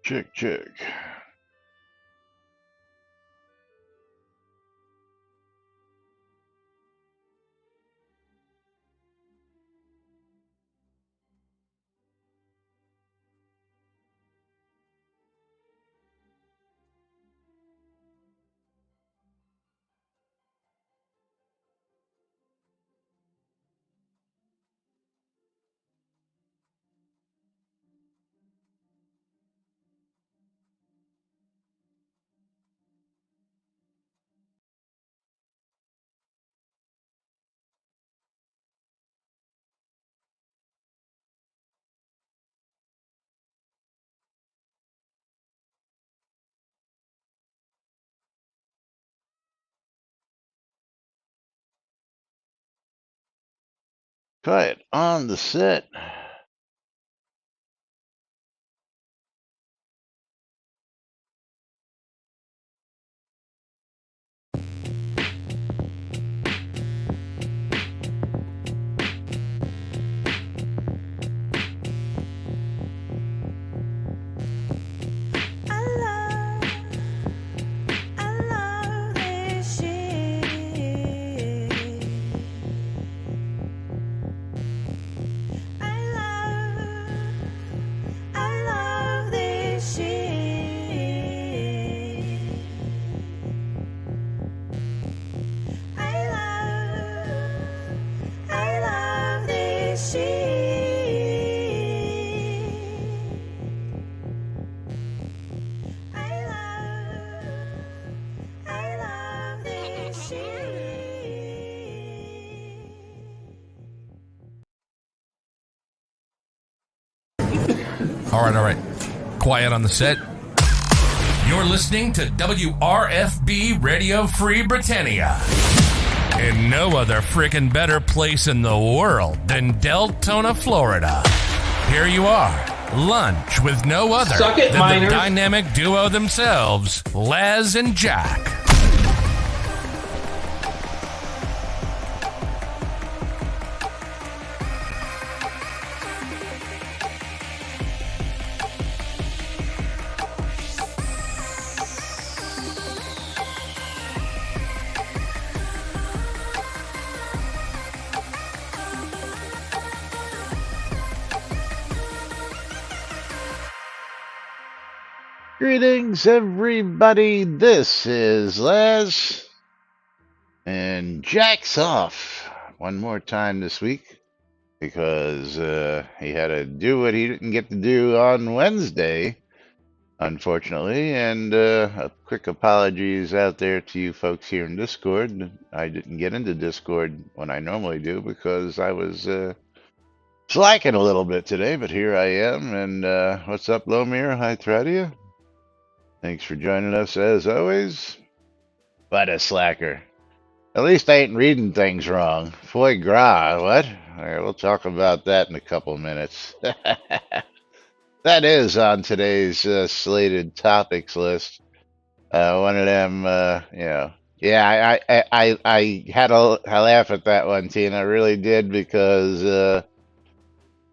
Check, check. Quiet on the set. All right. Quiet on the set. You're listening to WRFB Radio Free Britannia. In no other frickin' better place in the world than Deltona, Florida. Here you are, lunch with no other than the dynamic duo themselves, Les and Jack. Greetings, everybody. This is Les. And Jack's off one more time this week because he had to do what he didn't get to do on Wednesday, unfortunately. And a quick apologies out there to you folks here in Discord. I didn't get into Discord when I normally do because I was slacking a little bit today, but here I am. And what's up, Lomir? Hi, Thradia. Thanks for joining us as always. What a slacker. At least I ain't reading things wrong. Foie gras, what? All right, we'll talk about that in a couple minutes. That is on today's slated topics list. One of them, yeah, I had a laugh at that one, Tina. I really did because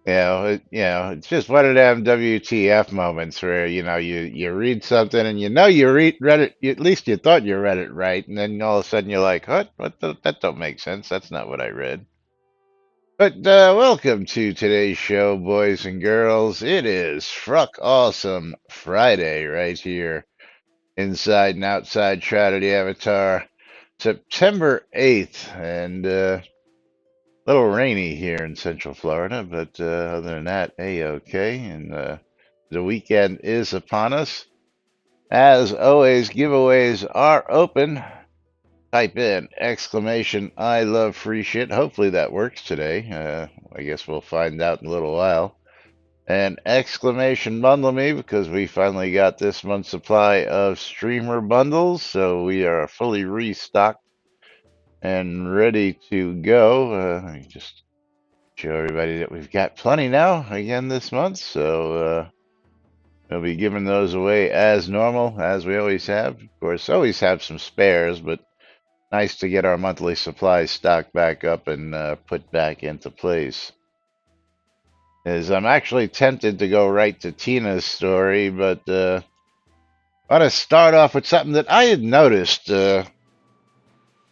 it's just one of them WTF moments where you read something and you read it. At least you thought you read it right, and then all of a sudden you're like, "What? That don't make sense. That's not what I read." But welcome to today's show, boys and girls. It is Fruck Awesome Friday right here inside and outside Shroud Avatar, September 8th, and little rainy here in Central Florida, but other than that, A-okay. And the weekend is upon us. As always, giveaways are open. Type in exclamation I love free shit. Hopefully that works today. I guess we'll find out in a little while. And exclamation bundle me because we finally got this month's supply of streamer bundles. So we are fully restocked and ready to go. Let me just show everybody that we've got plenty now again this month. So we'll be giving those away as normal, as we always have. Of course, always have some spares, but nice to get our monthly supplies stocked back up and put back into place. is I'm actually tempted to go right to Tina's story, but I want to start off with something that I had noticed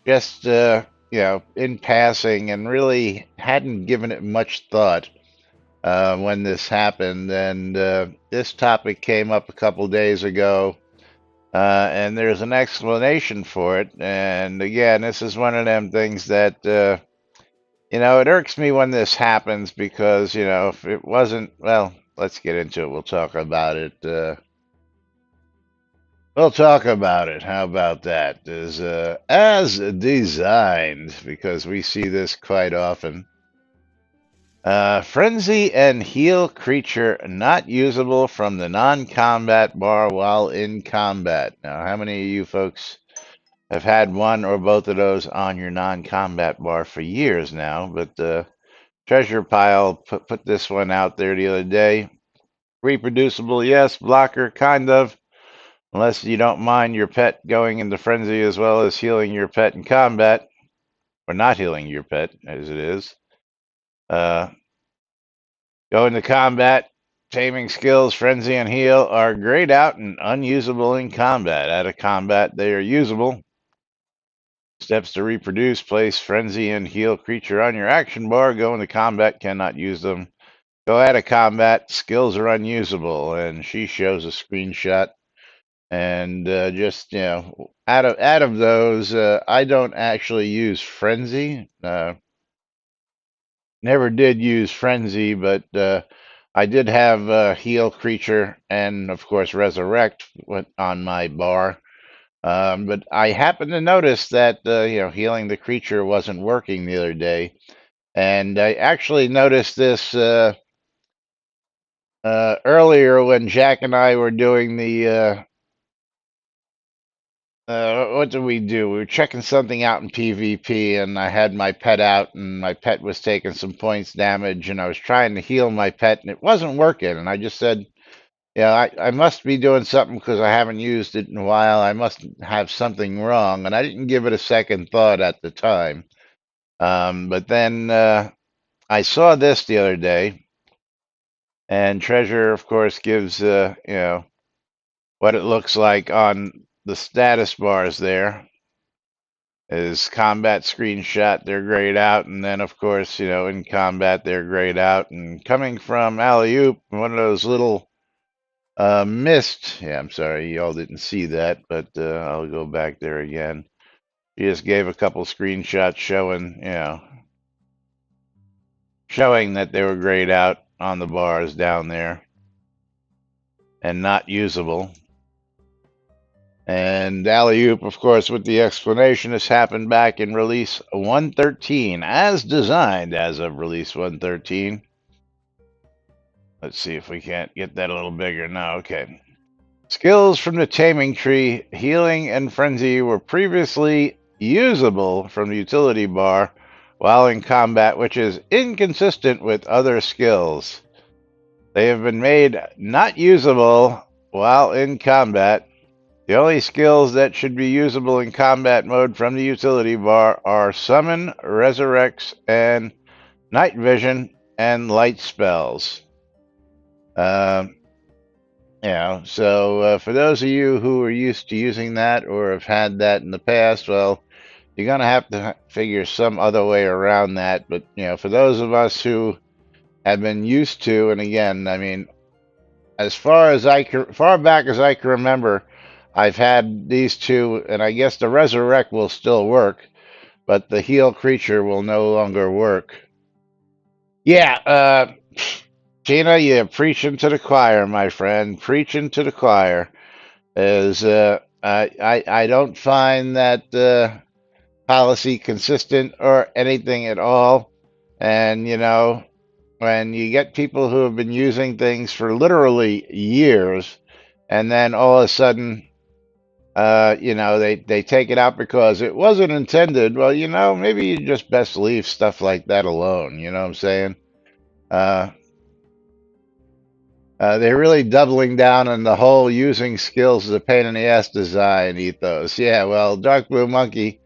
just in passing and really hadn't given it much thought when this happened. And this topic came up a couple days ago, and there's an explanation for it. And again, this is one of them things that it irks me when this happens because if it wasn't, well, let's get into it. We'll talk about it. We'll talk about it. How about that? Is as designed, because we see this quite often. Frenzy and heal creature not usable from the non-combat bar while in combat. Now, how many of you folks have had one or both of those on your non-combat bar for years now? But Treasure Pile put this one out there the other day. Reproducible, yes. Blocker, kind of. Unless you don't mind your pet going into frenzy as well as healing your pet in combat, or not healing your pet as it is. Uh, Go into combat. Taming skills, frenzy, and heal are grayed out and unusable in combat. Out of combat, they are usable. Steps to reproduce: place frenzy and heal creature on your action bar. Go into combat, cannot use them. Go out of combat, skills are unusable. And she shows a screenshot. And just out of those, I don't actually use frenzy. Never did use frenzy, but I did have heal creature and of course resurrect on my bar. But I happened to notice that healing the creature wasn't working the other day, and I actually noticed this earlier when Jack and I were doing the what did we do? We were checking something out in PvP, and I had my pet out, and my pet was taking some points damage, and I was trying to heal my pet, and it wasn't working. And I just said, yeah, I must be doing something because I haven't used it in a while. I must have something wrong. And I didn't give it a second thought at the time. But then I saw this the other day, and Treasure, of course, gives, what it looks like on the status bars there is combat screenshot. They're grayed out. And then, of course, in combat, they're grayed out. And coming from Alley-oop, one of those little missed. Yeah, I'm sorry, y'all didn't see that, but I'll go back there again. He just gave a couple screenshots showing that they were grayed out on the bars down there and not usable. And alley-oop, of course, with the explanation, this happened back in release 113, as designed as of release 113. Let's see if we can't get that a little bigger now. Okay. Skills from the taming tree, healing and frenzy were previously usable from the utility bar while in combat, which is inconsistent with other skills. They have been made not usable while in combat. The only skills that should be usable in combat mode from the utility bar are summon, resurrects, and night vision and light spells. So for those of you who are used to using that or have had that in the past, well, you're going to have to figure some other way around that. But, for those of us who have been used to, and again, I mean, as far back as I can remember, I've had these two, and I guess the resurrect will still work, but the heal creature will no longer work. Yeah, Tina, you're preaching to the choir, my friend. Preaching to the choir. Is I don't find that policy consistent or anything at all. And when you get people who have been using things for literally years, and then all of a sudden, they take it out because it wasn't intended. Well, maybe you just best leave stuff like that alone. You know what I'm saying? They're really doubling down on the whole using skills as a pain in the ass design ethos. Yeah, well, Dark Blue Monkey,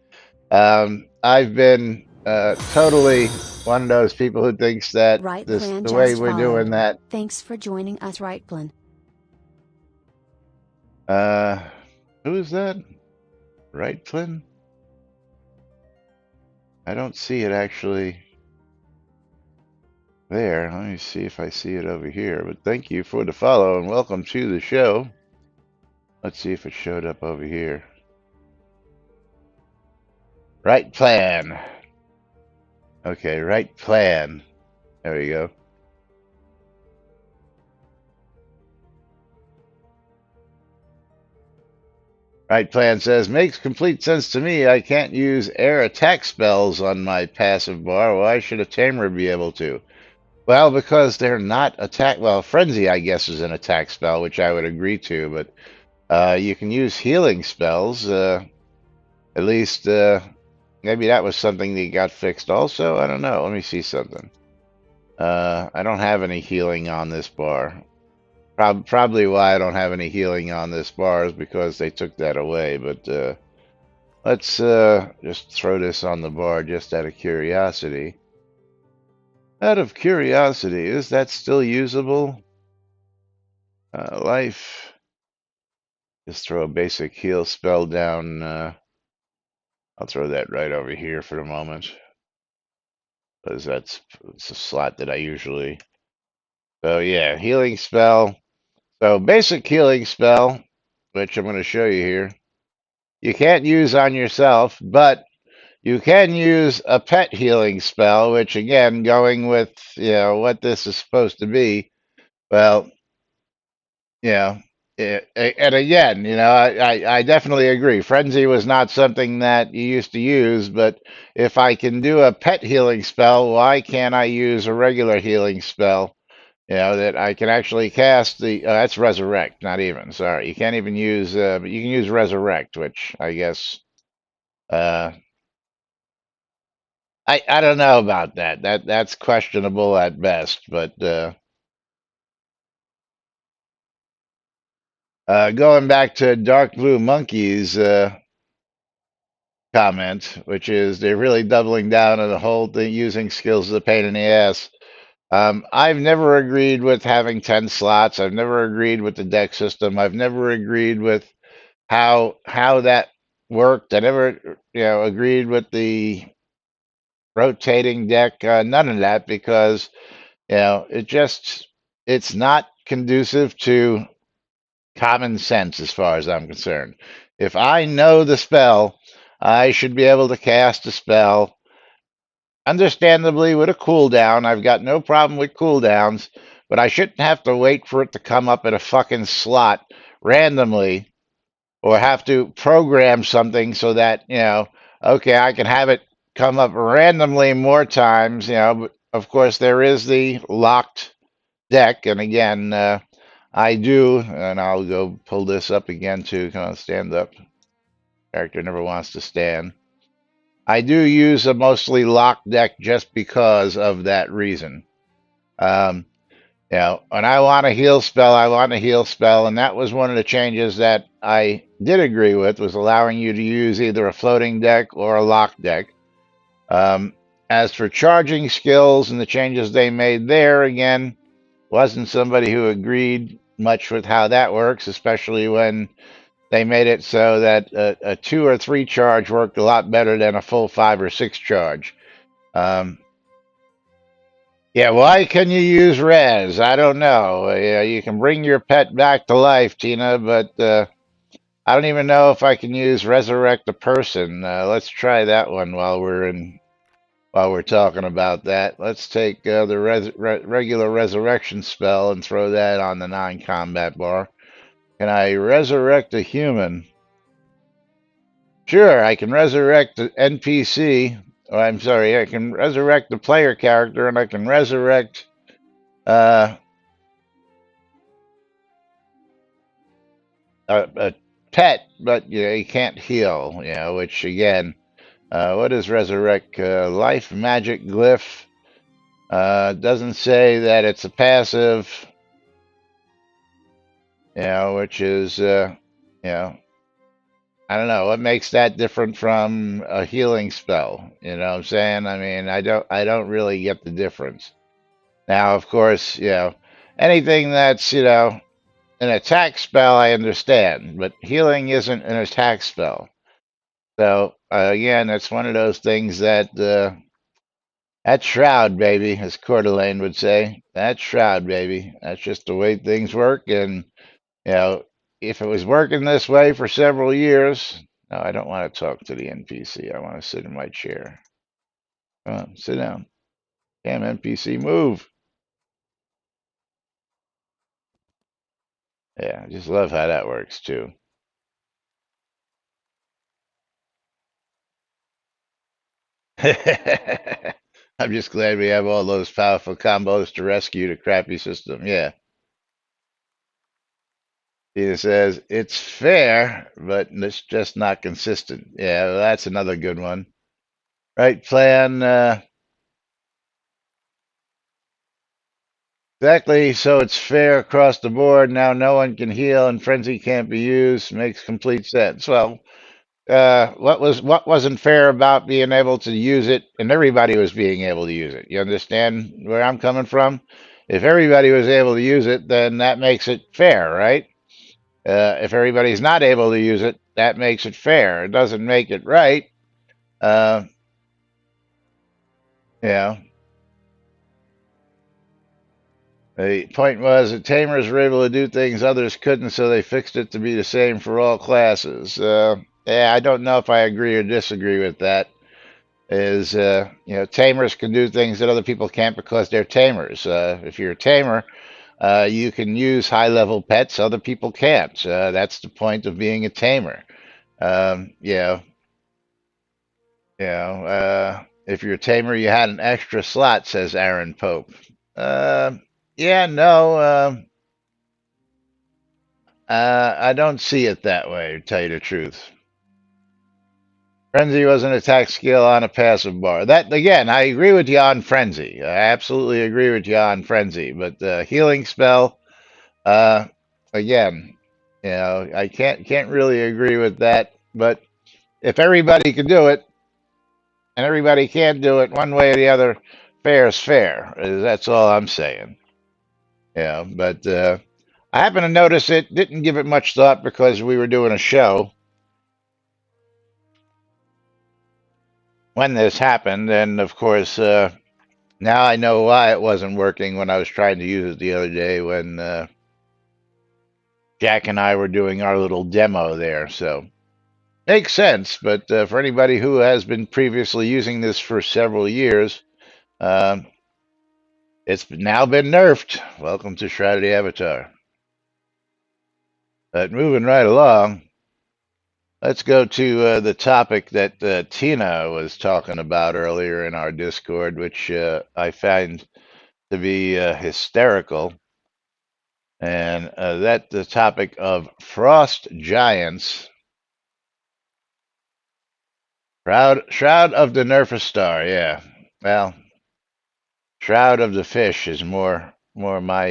I've been totally one of those people who thinks that Right this Plan the way just we're doing followed. that. Thanks for joining us, Right Plan. Uh, who is that? Right, Flynn? I don't see it actually there. Let me see if I see it over here. But thank you for the follow and welcome to the show. Let's see if it showed up over here. Right plan. Okay, right plan. There we go. Right plan says, makes complete sense to me. I can't use air attack spells on my passive bar. Why should a tamer be able to? Well, because they're not attack. Well, frenzy, I guess, is an attack spell, which I would agree to. But you can use healing spells. At least maybe that was something that got fixed. Also, I don't know. Let me see something. I don't have any healing on this bar. Probably why I don't have any healing on this bar is because they took that away. But let's just throw this on the bar just out of curiosity. Out of curiosity, is that still usable? Life. Just throw a basic heal spell down. I'll throw that right over here for the moment, because it's a slot that I usually. So yeah, healing spell. So basic healing spell, which I'm going to show you here. You can't use on yourself, but you can use a pet healing spell, which again, going with what this is supposed to be. Well, you know, and again, I definitely agree. Frenzy was not something that you used to use, but if I can do a pet healing spell, why can't I use a regular healing spell? That I can actually cast the. That's resurrect, not even. Sorry, you can't even use. But you can use resurrect, which I guess. Uh, I don't know about that. That's questionable at best. But going back to Dark Blue Monkeys comment, which is they're really doubling down on the whole thing using skills as a pain in the ass. I've never agreed with having 10 slots. I've never agreed with the deck system. I've never agreed with how that worked. I never agreed with the rotating deck. None of that because it's not conducive to common sense as far as I'm concerned. If I know the spell, I should be able to cast a spell understandably with a cooldown. I've got no problem with cooldowns, but I shouldn't have to wait for it to come up in a fucking slot randomly or have to program something so that, okay, I can have it come up randomly more times, but of course there is the locked deck. And again, I do, and I'll go pull this up again to kind of stand up. Character never wants to stand. I do use a mostly locked deck just because of that reason. Um, when I want a heal spell, I want a heal spell, and that was one of the changes that I did agree with, was allowing you to use either a floating deck or a locked deck. As for charging skills and the changes they made there, again, wasn't somebody who agreed much with how that works, especially when they made it so that a 2 or 3 charge worked a lot better than a full 5 or 6 charge. Um, yeah, why can you use res? I don't know. Yeah, you can bring your pet back to life, Tina, but I don't even know if I can use resurrect a person. Let's try that one while we're talking about that. Let's take the regular resurrection spell and throw that on the non-combat bar. Can I resurrect a human? Sure, I can resurrect the NPC. Oh, I'm sorry, I can resurrect the player character, and I can resurrect uh, a pet, but you can't heal. Which again, what is resurrect? Life magic glyph. Doesn't say that it's a passive. Which is you know I don't know what makes that different from a healing spell. You know what I'm saying? I mean, I don't really get the difference. Now, of course, anything that's, an attack spell, I understand, but healing isn't an attack spell. So, again, that's one of those things that's Shroud, baby, as Coeur d'Alene would say. That's Shroud, baby. That's just the way things work. And, you know, if it was working this way for several years, no, I don't want to talk to the NPC. I want to sit in my chair. Come on, sit down. Damn NPC, move. Yeah, I just love how that works too. I'm just glad we have all those powerful combos to rescue the crappy system. Yeah. He says it's fair, but it's just not consistent. Yeah, well, that's another good one. Right plan. Exactly. So it's fair across the board. Now no one can heal and frenzy can't be used. Makes complete sense. Well, what wasn't fair about being able to use it, and everybody was being able to use it. You understand where I'm coming from? If everybody was able to use it, then that makes it fair, right? If everybody's not able to use it, that makes it fair. It doesn't make it right. Uh, you know, the point was that tamers were able to do things others couldn't, so they fixed it to be the same for all classes. Yeah, I don't know if I agree or disagree with that. Is tamers can do things that other people can't because they're tamers. If you're a tamer, you can use high level pets other people can't. That's the point of being a tamer. Um, you know, if you're a tamer, you had an extra slot, says Aaron Pope. Uh, yeah, no, I don't see it that way, to tell you the truth. Frenzy was an attack skill on a passive bar. That again, I agree with you on Frenzy. I absolutely agree with you on Frenzy. But the healing spell, uh, again, I can't really agree with that. But if everybody can do it and everybody can't do it one way or the other, fair is fair. That's all I'm saying. But I happen to notice it. Didn't give it much thought because we were doing a show when this happened, and of course. Now I know why it wasn't working when I was trying to use it the other day when Jack and I were doing our little demo there. So makes sense. But for anybody who has been previously using this for several years, um, it's now been nerfed. Welcome to Shrouded Avatar. But moving right along, let's go to the topic that Tina was talking about earlier in our Discord, which I find to be hysterical. And that the topic of frost giants. Shroud of the Nerfa Star, yeah. Well, Shroud of the Fish is more my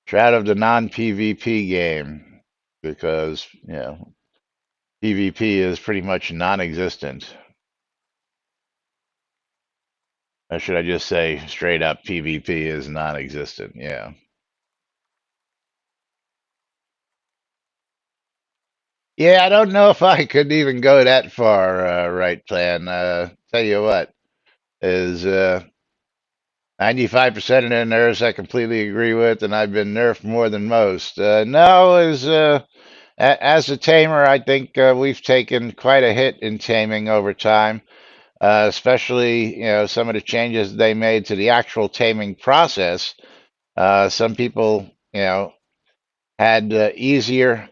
Shroud of the non PvP game because PvP is pretty much non-existent. Or should I just say straight up PvP is non-existent? Yeah. Yeah, I don't know if I could even go that far, right plan. Tell you what, is 95% of the nerfs I completely agree with, and I've been nerfed more than most. No, as a tamer, I think we've taken quite a hit in taming over time, especially some of the changes they made to the actual taming process. Some people, had easier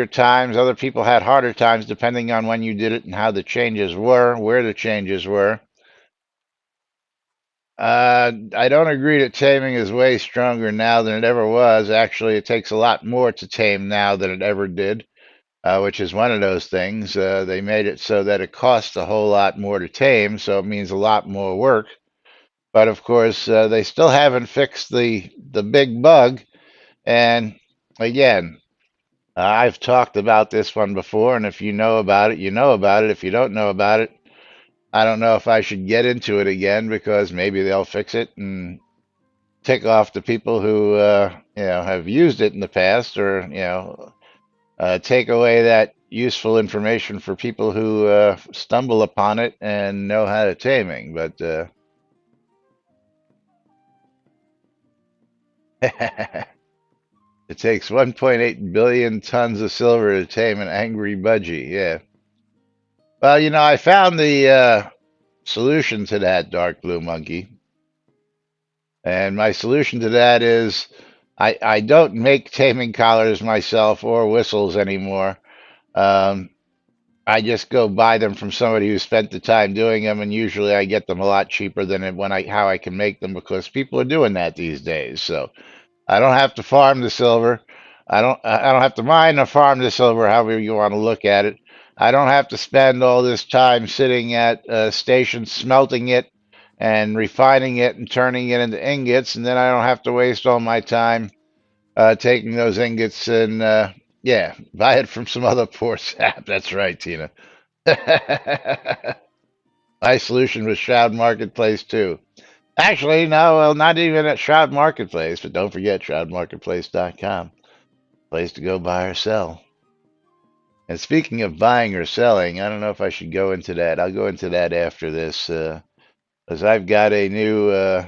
times. Other people had harder times, depending on when you did it and how the changes were, where the changes were. I don't agree that taming is way stronger now than it ever was. Actually, it takes a lot more to tame now than it ever did, which is one of those things. They made it so that it costs a whole lot more to tame, so it means a lot more work. But of course, they still haven't fixed the big bug. And again, I've talked about this one before, and if you know about it, you know about it. If you don't know about it, I don't know if I should get into it again because maybe they'll fix it and tick off the people who have used it in the past, or take away that useful information for people who stumble upon it and know how to taming. But it takes 1.8 billion tons of silver to tame an angry budgie. Yeah. Well, I found the solution to that, Dark Blue Monkey. And my solution to that is I don't make taming collars myself or whistles anymore. Um, I just go buy them from somebody who spent the time doing them, and usually I get them a lot cheaper than when how I can make them because people are doing that these days. So I don't have to farm the silver. I don't have to mine or farm the silver, however you want to look at it. I don't have to spend all this time sitting at stations smelting it and refining it and turning it into ingots, and then I don't have to waste all my time taking those ingots and yeah, buy it from some other poor sap. That's right, Tina. My solution was Shroud Marketplace too. Actually, no, well, not even at Shroud Marketplace, but don't forget shroudmarketplace.com, place to go buy or sell. And speaking of buying or selling, I don't know if I should go into that. I'll go into that after this, as I've got a new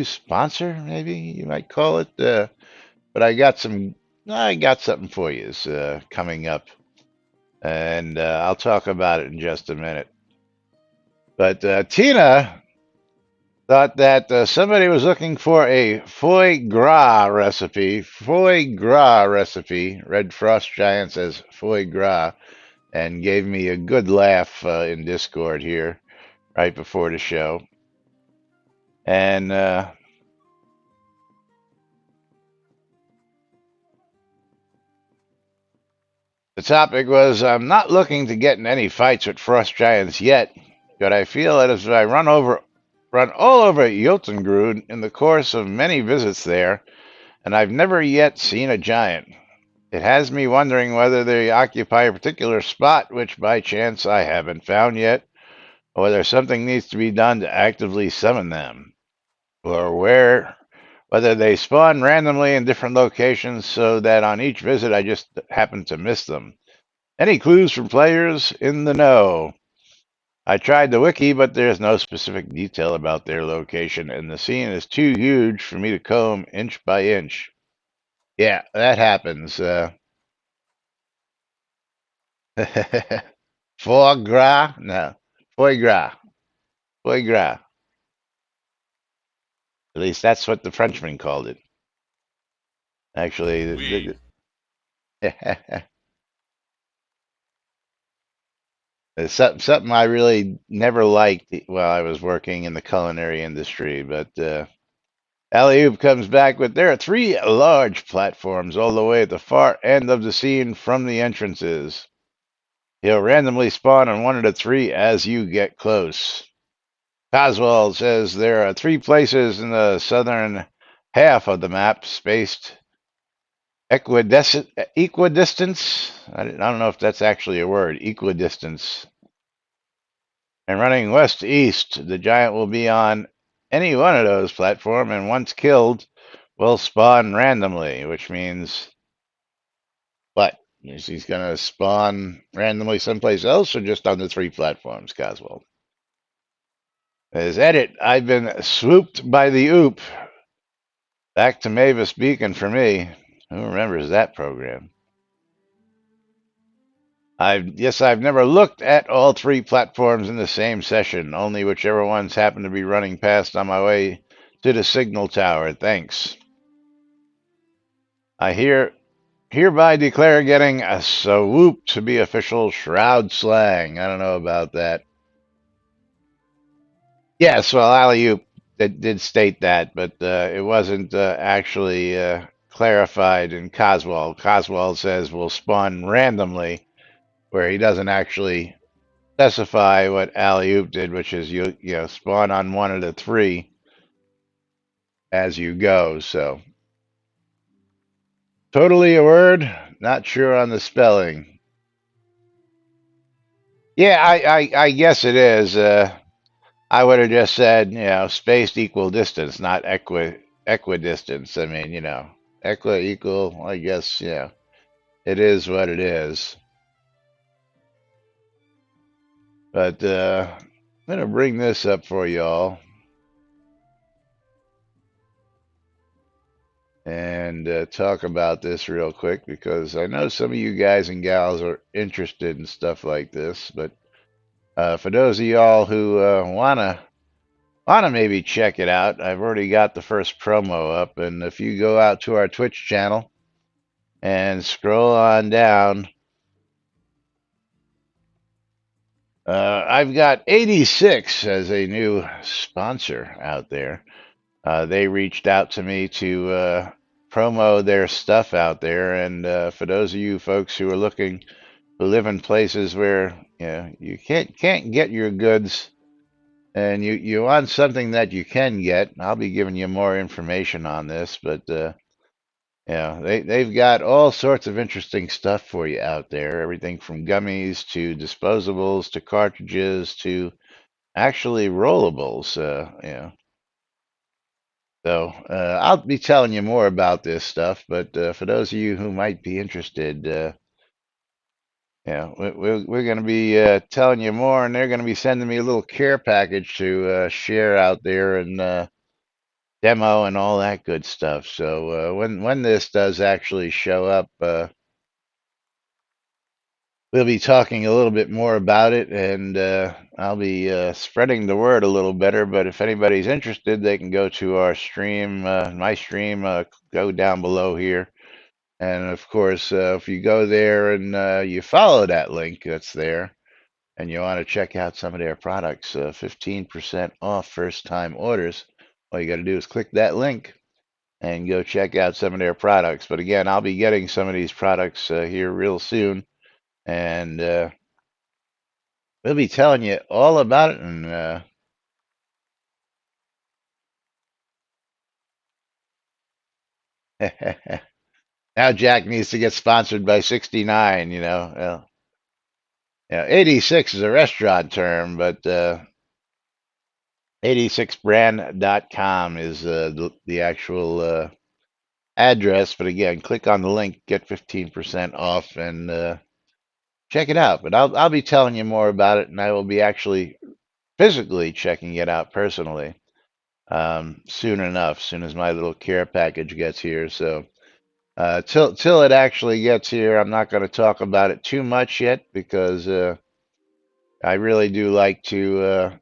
sponsor, maybe you might call it. But I got something for you coming up, and I'll talk about it in just a minute. But Tina thought that somebody was looking for a foie gras recipe. Foie gras recipe. Red Frost Giant says foie gras, and gave me a good laugh in Discord here right before the show. And the topic was I'm not looking to get in any fights with frost giants yet, but I feel that as I run all over Jotungrud in the course of many visits there, and I've never yet seen a giant. It has me wondering whether they occupy a particular spot which by chance I haven't found yet, or whether something needs to be done to actively summon them, or whether they spawn randomly in different locations so that on each visit I just happen to miss them. Any clues from players in the know? I tried the wiki, but there's no specific detail about their location, and the scene is too huge for me to comb inch by inch. Yeah, that happens. Foie gras? No. Foie gras. Foie gras. At least that's what the Frenchman called it. Actually, We. it's something I really never liked while I was working in the culinary industry, but Alley-oop comes back with there are three large platforms all the way at the far end of the scene from the entrances. He'll randomly spawn on one of the three as you get close. Coswell says there are three places in the southern half of the map spaced equidistance. I don't know if that's actually a word. Equidistance. And running west to east, the giant will be on any one of those platforms, and once killed, will spawn randomly, which means what? Is he's going to spawn randomly someplace else or just on the three platforms, Coswell? His edit, I've been swooped by the oop. Back to Mavis Beacon for me. Who remembers that program? I've never looked at all three platforms in the same session, only whichever ones happen to be running past on my way to the signal tower. Thanks. I hereby declare getting a swoop to be official Shroud slang. I don't know about that. Yes, well, alley-oop did state that, but it wasn't actually clarified in Coswell. Coswell says will spawn randomly, where he doesn't actually specify what alley-oop did, which is you spawn on one of the three as you go. So totally a word. not sure on the spelling. Yeah, I guess it is. I would have just said, spaced equal distance, not equidistance. I mean, equal. I guess, it is what it is. But I'm gonna bring this up for y'all and talk about this real quick because I know some of you guys and gals are interested in stuff like this. But for those of y'all who wanna maybe check it out, I've already got the first promo up, and if you go out to our Twitch channel and scroll on down, I've got 86 as a new sponsor out there. They reached out to me to promo their stuff out there, and for those of you folks who are looking who live in places where you can't get your goods, and you want something that you can get, I'll be giving you more information on this, but they've got all sorts of interesting stuff for you out there. Everything from gummies to disposables to cartridges to actually rollables. So I'll be telling you more about this stuff. But for those of you who might be interested, we're going to be telling you more, and they're going to be sending me a little care package to share out there and demo and all that good stuff. So when this does actually show up, we'll be talking a little bit more about it, and I'll be spreading the word a little better. But if anybody's interested, they can go to our stream, my stream, go down below here. And of course, if you go there and you follow that link that's there, and you want to check out some of their products, 15% off first time orders, all you got to do is click that link and go check out some of their products. But again, I'll be getting some of these products here real soon. And we'll be telling you all about it. And now Jack needs to get sponsored by 69, Well, 86 is a restaurant term, but 86brand.com is the actual address. But again, click on the link, get 15% off, and check it out. But I'll be telling you more about it, and I will be actually physically checking it out personally soon enough, soon as my little care package gets here. So till it actually gets here, I'm not going to talk about it too much yet because I really do like to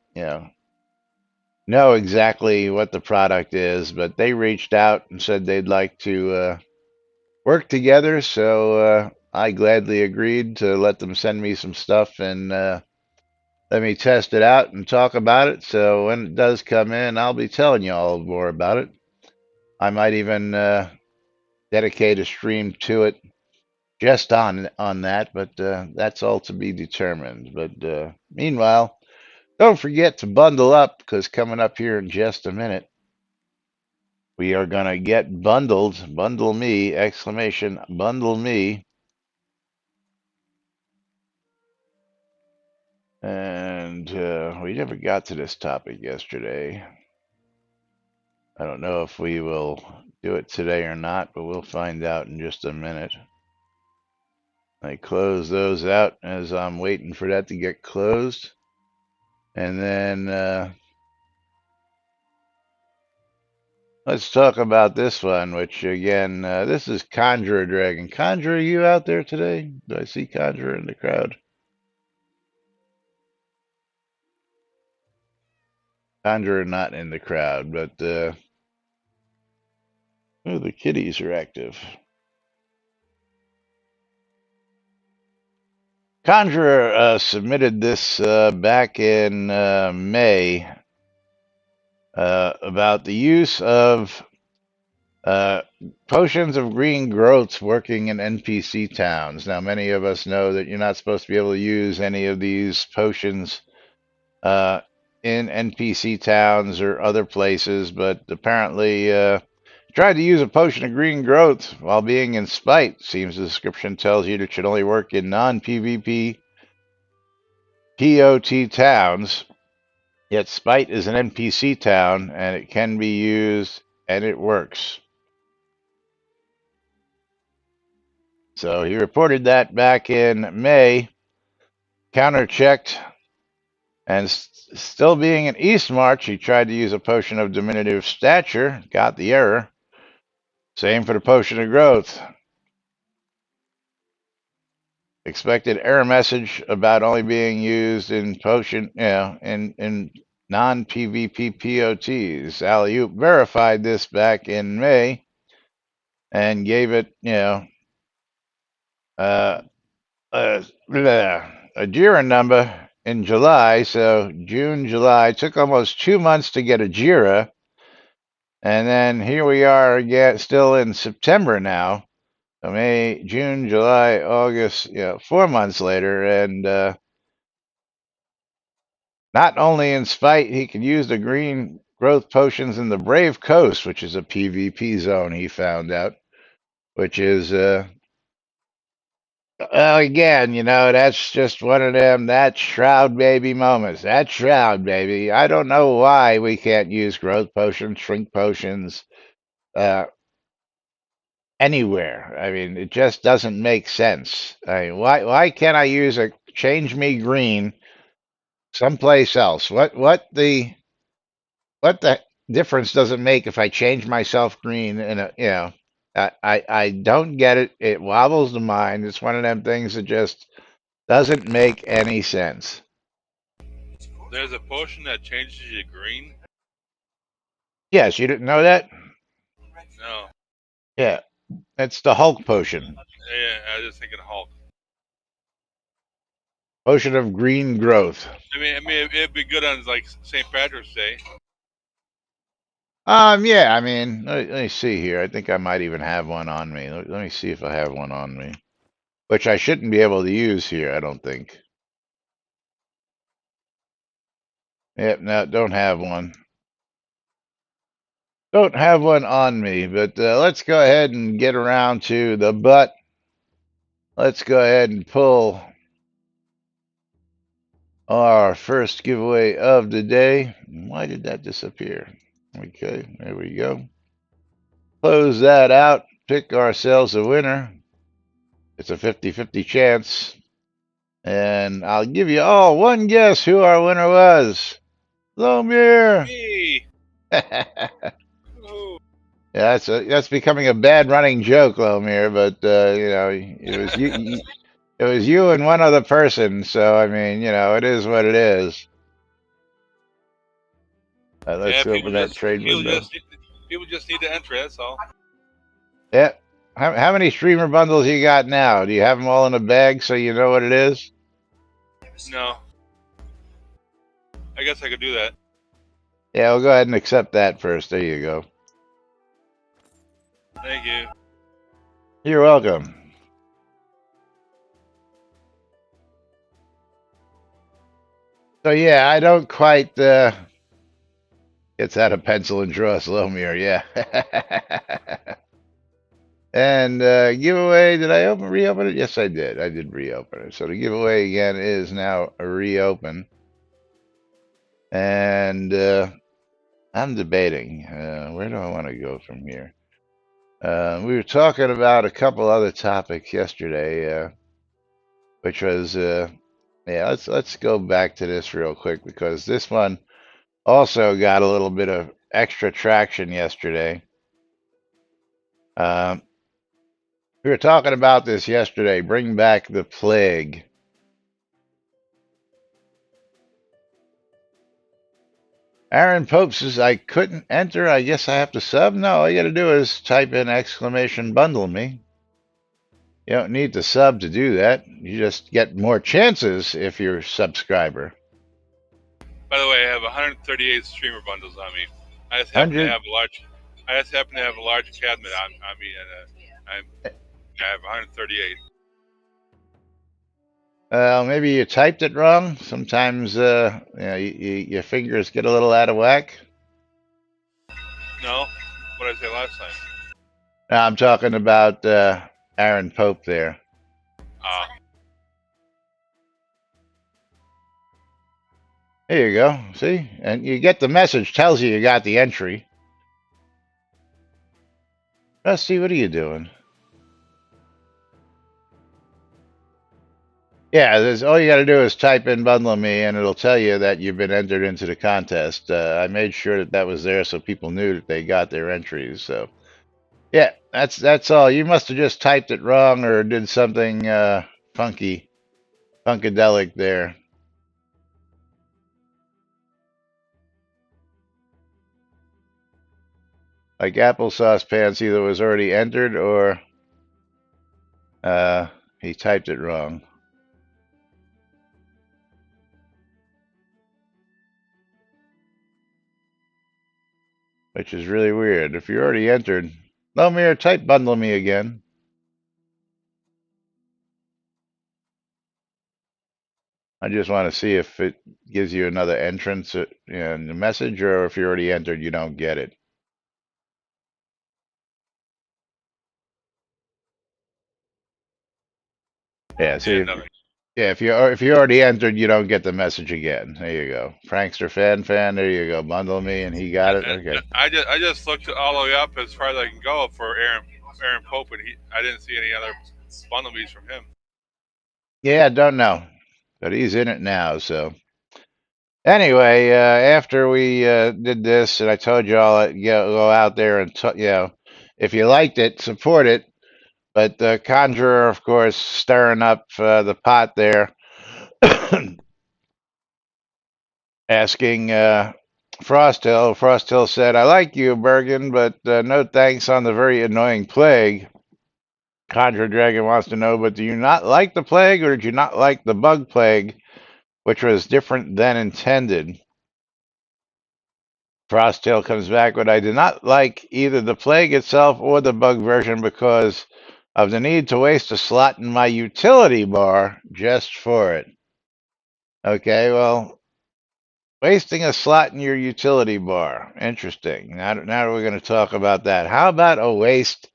know exactly what the product is. But they reached out and said they'd like to work together, so I gladly agreed to let them send me some stuff and let me test it out and talk about it. So when it does come in, I'll be telling you all more about it. I might even dedicate a stream to it just on that, but that's all to be determined. But meanwhile, don't forget to bundle up because coming up here in just a minute, we are gonna get bundled. Bundle me! Exclamation! Bundle me! And we never got to this topic yesterday. I don't know if we will do it today or not, but we'll find out in just a minute. I close those out as I'm waiting for that to get closed. And then let's talk about this one, which again, this is Conjurer Dragon. Conjurer, you out there today? Do I see Conjurer in the crowd? Conjurer not in the crowd, but oh, the kitties are active. Conjurer submitted this back in May about the use of potions of green growths working in NPC towns. Now, many of us know that you're not supposed to be able to use any of these potions in NPC towns or other places, but apparently Tried to use a potion of green growth while being in spite. Seems the description tells you it should only work in non-PvP POT towns. Yet spite is an NPC town, and it can be used, and it works. So he reported that back in May, counter-checked, and still being in East March, he tried to use a potion of diminutive stature, got the error. Same for the potion of growth. Expected error message about only being used in potion, in non-PvP POTs. Alley-oop verified this back in May and gave it, uh, a JIRA number in July. So June, July, took almost 2 months to get a JIRA. And then here we are again, still in September now. So May, June, July, August, 4 months later. And not only in spite, he could use the green growth potions in the Brave Coast, which is a PvP zone, he found out, which is well, again, that's just one of them, that Shroud baby moments. That Shroud baby. I don't know why we can't use growth potions, shrink potions, uh, anywhere. I mean, it just doesn't make sense. I mean, why can't I use a change me green someplace else? What the difference does it make if I change myself green in I don't get it. It wobbles the mind. It's one of them things that just doesn't make any sense. There's a potion that changes you green? Yes, you didn't know that? No. Yeah, it's the Hulk potion. Yeah, I was just thinking Hulk. Potion of green growth. It'd be good on like St. Patrick's Day. Yeah, I mean, let me see here. I think I might even have one on me. Let me see if I have one on me, which I shouldn't be able to use here, I don't think. Yep, no, don't have one. Don't have one on me, but let's go ahead and get around to the butt. Let's go ahead and pull our first giveaway of the day. Why did that disappear? Okay, there we go. Close that out. Pick ourselves a winner. It's a 50-50 chance. And I'll give you all one guess who our winner was. Lomir! Hey! Yeah, Ooh. that's becoming a bad running joke, Lomir, but it was you. It was you and one other person, so I mean, it is what it is. Let's Yeah, open that trade window. people just need to enter. That's all. Yeah. How many streamer bundles you got now? Do you have them all in a bag so you know what it is? No. I guess I could do that. Yeah, we'll go ahead and accept that first. There you go. Thank you. You're welcome. So yeah, I don't quite gets out a pencil and draw a slow mirror, yeah. And giveaway, did I reopen it? Yes, I did. I did reopen it. So the giveaway again is now a reopen. And I'm debating where do I want to go from here. We were talking about a couple other topics yesterday, which was yeah. Let's go back to this real quick because this one also got a little bit of extra traction yesterday. Um, we were talking about this yesterday. Bring back the plague. Aaron Pope says, I couldn't enter. I guess I have to sub. No, all you got to do is type in exclamation bundle me. You don't need to sub to do that. You just get more chances if you're a subscriber. By the way, I have 138 streamer bundles on me. I just happen to 100. have a large. I just happen to have a large cabinet on me, and I have 138. Maybe you typed it wrong. Sometimes your fingers get a little out of whack. No, what What did I say last time? Now I'm talking about Aaron Pope there. Uh, There you go. See? And you get the message, tells you got the entry. Rusty, what are you doing? Yeah, there's all you got to do is type in "bundle me" and it'll tell you that you've been entered into the contest. I made sure that that was there so people knew that they got their entries. So yeah, that's all. You must have just typed it wrong or did something funky, funkadelic there. Like applesauce pants either was already entered or uh, he typed it wrong, which is really weird. If you're already entered, Lomir, type "bundle me" again. I just want to see if it gives you another entrance in the message, or if you're already entered, you don't get it. Yeah, yeah, see, nothing. yeah, if you already entered, you don't get the message again. There you go, prankster fan. There you go, bundle me, and he got it. Okay. I just looked all the way up as far as I can go for Aaron Pope, and I didn't see any other bundle beats from him. Yeah, I don't know, but he's in it now. So anyway, after we did this, and I told you all, go out there and if you liked it, support it. But the Conjurer, of course, stirring up the pot there, asking Frosthill. Frosthill said, "I like you, Bergen, but no thanks on the very annoying plague." Conjurer Dragon wants to know, but do you not like the plague, or did you not like the bug plague, which was different than intended? Frosttail comes back, but I did not like either the plague itself or the bug version because of the need to waste a slot in my utility bar just for it. Okay, well, wasting a slot in your utility bar. Interesting. Now we're going to talk about that. How about a waste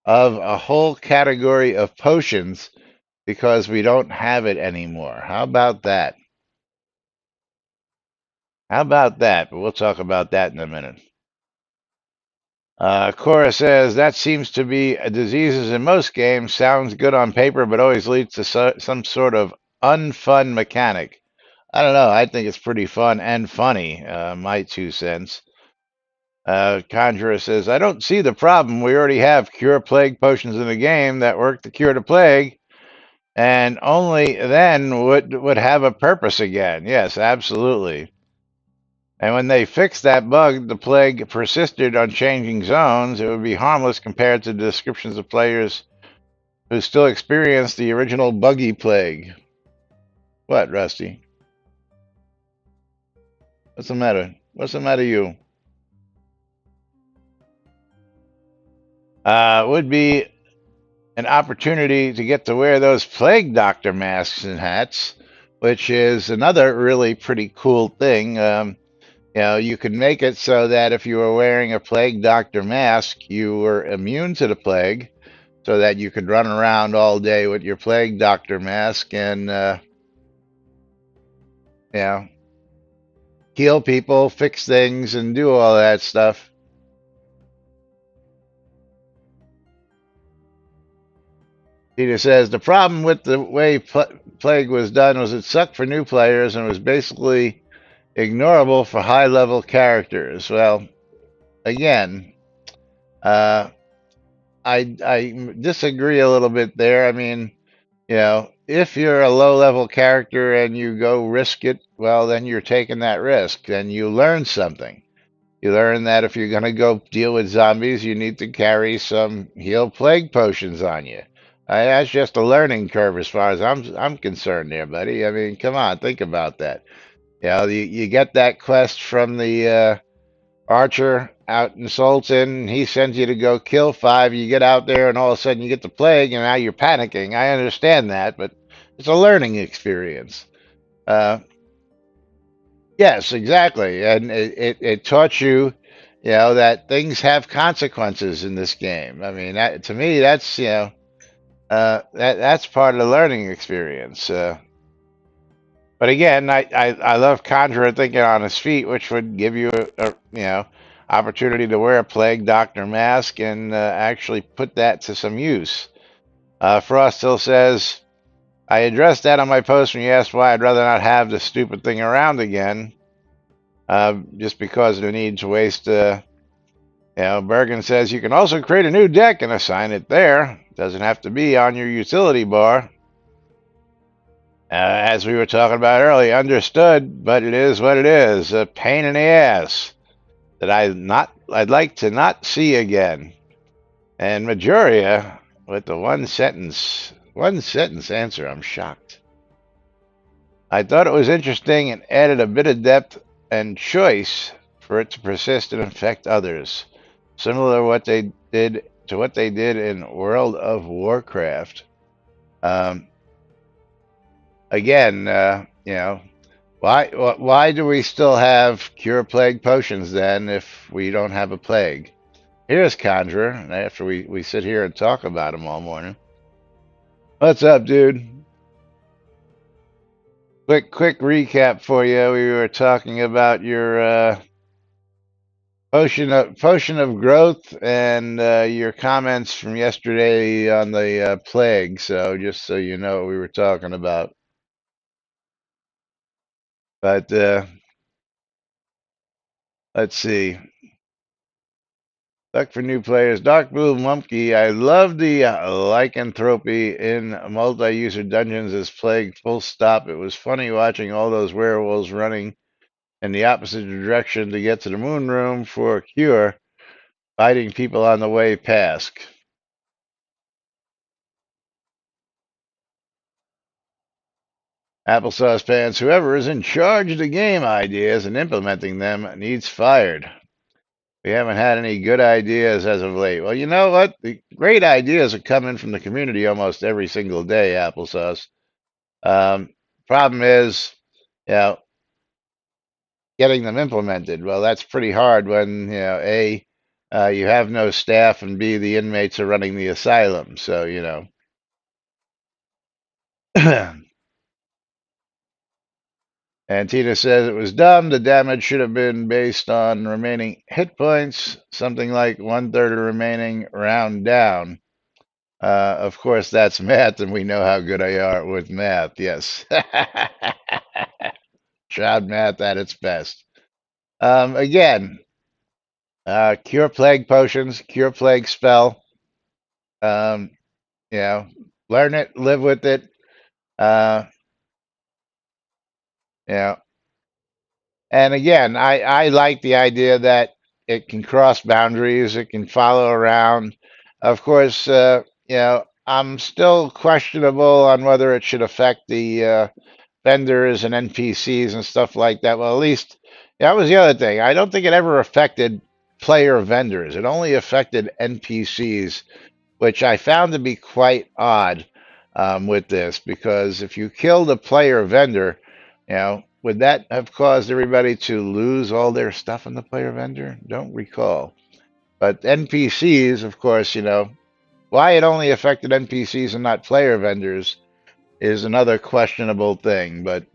of a whole category of potions because we don't have it anymore? How about that? How about that? But we'll talk about that in a minute. Cora says that seems to be diseases in most games. Sounds good on paper, but always leads to some sort of unfun mechanic. I don't know. I think it's pretty fun and funny. My 2 cents. Conjurer says, I don't see the problem. We already have cure plague potions in the game that work to cure the plague, and only then would have a purpose again. Yes, absolutely. And when they fixed that bug, the plague persisted on changing zones. It would be harmless compared to the descriptions of players who still experience the original buggy plague. What, Rusty? What's the matter? What's the matter, you? Would be an opportunity to get to wear those plague doctor masks and hats, which is another really pretty cool thing. You can make it so that if you were wearing a plague doctor mask, you were immune to the plague, so that you could run around all day with your plague doctor mask and, you know, heal people, fix things, and do all that stuff. Peter says the problem with the way Plague was done was it sucked for new players and was basically ignorable for high level characters. Well, again, uh, I disagree a little bit there. I mean, if you're a low level character and you go risk it, well, then you're taking that risk and you learn something. You learn that if you're going to go deal with zombies, you need to carry some heal plague potions on you. That's just a learning curve as far as I'm concerned there, buddy. I mean, come on, think about that. You get that quest from the archer out in Sultan. He sends you to go kill 5. You get out there, and all of a sudden you get the plague, and now you're panicking. I understand that, but it's a learning experience. Yes, exactly, and it taught you that things have consequences in this game. I mean, that, to me, that's that's part of the learning experience. But again, I love Conjurer thinking on his feet, which would give you a opportunity to wear a plague doctor mask and actually put that to some use. Frost still says, I addressed that on my post when you asked why I'd rather not have the stupid thing around again, just because of the need to waste. Bergen says you can also create a new deck and assign it there. It doesn't have to be on your utility bar. As we were talking about earlier, understood, but it is what it is. A pain in the ass that I'd like to not see again. And Majoria with the one sentence answer. I'm shocked. I thought it was interesting and added a bit of depth and choice for it to persist and affect others, similar to what they did in World of Warcraft. Again, why do we still have cure plague potions then if we don't have a plague? Here's Conjurer, after we sit here and talk about him all morning. What's up, dude? Quick recap for you. We were talking about your potion of growth and your comments from yesterday on the plague. So just so you know what we were talking about. But let's see. Look for new players. Dark Blue Mumpky. I love the lycanthropy in multi-user dungeons as plague. Full stop. It was funny watching all those werewolves running in the opposite direction to get to the moon room for a cure, fighting people on the way past. Applesauce fans, whoever is in charge of the game ideas and implementing them needs fired. We haven't had any good ideas as of late. Well, you know what? The great ideas are coming from the community almost every single day, Applesauce. Problem is, you know, getting them implemented. Well, that's pretty hard when, A, you have no staff, and B, the inmates are running the asylum. So, And Tina says it was dumb. The damage should have been based on remaining hit points, something like 1/3 of the remaining round down. Of course, that's math, and we know how good I are with math. Yes. Shroud math at its best. Again, cure plague potions, cure plague spell. Um, learn it, live with it. Uh, you know, And again, I like the idea that it can cross boundaries, it can follow around. Of course, I'm still questionable on whether it should affect the vendors and NPCs and stuff like that. Well, at least that was the other thing. I don't think it ever affected player vendors. It only affected NPCs, which I found to be quite odd with this, because if you killed a player vendor, would that have caused everybody to lose all their stuff in the player vendor? Don't recall. But NPCs, of course, why it only affected NPCs and not player vendors is another questionable thing. But